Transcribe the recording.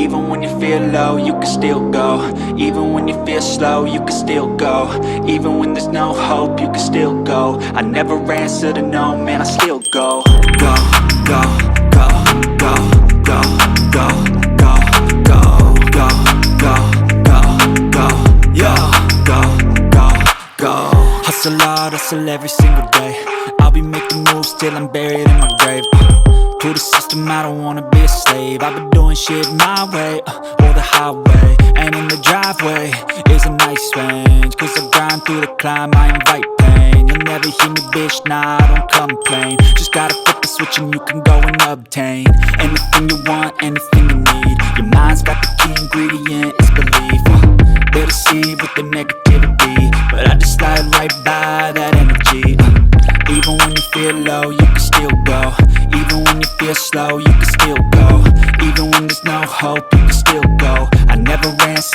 Even when you feel low, you can still go. Even when you feel slow, you can still go. Even when there's no hope, you can still go. I never answer to no, man, I still go. Go, go, go, go, go, go, go, go, go, go, go, go, yo, go, go, go. Hustle hard, hustle every single day. I'll be making moves till I'm buried in my grave. To the system, I don't wanna be a slave. I've been doing shit my way, or the highway. And in the driveway is a nice range. Cause I grind through the climb, I invite pain. You'll never hear me, bitch, nah, I don't complain. Just gotta flip the switch and you can go and obtain anything you want, anything you need. Your mind's got the key ingredient, it's belief. They'll deceive with the negativity, but I just slide right by that energy. Even when you feel low, you can still go. Even when you feel slow, you can still go. Even when there's no hope, you can still go. I never answer